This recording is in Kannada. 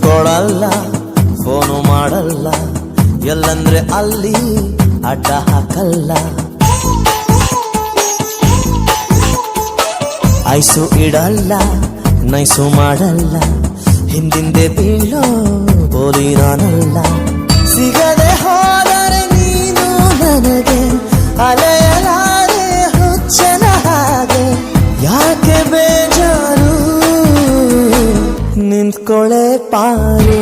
ಕೊಡಲ್ಲ, ಫೋನು ಮಾಡಲ್ಲ, ಎಲ್ಲಂದ್ರೆ ಅಲ್ಲಿ ಅಡ್ಡ ಹಾಕಲ್ಲ. ಐಸು ಇಡಲ್ಲ, ನೈಸು ಮಾಡಲ್ಲ, ಹಿಂದಿಂದೆ ಬೀಳೋ ಬೋಲಿ ನಾನಲ್ಲ. ಸಿಗದೆ ಹೋದರೆ ನೀನು ನನಗೆ ಅಲೆಯಲಾರೆ ಹುಚ್ಚನ ಹಾಗೆ. ಯಾಕೆ ಬೇಜಾರು, ನಿಂತ್ಕೊಳ್ಳೆ ಪಾರು.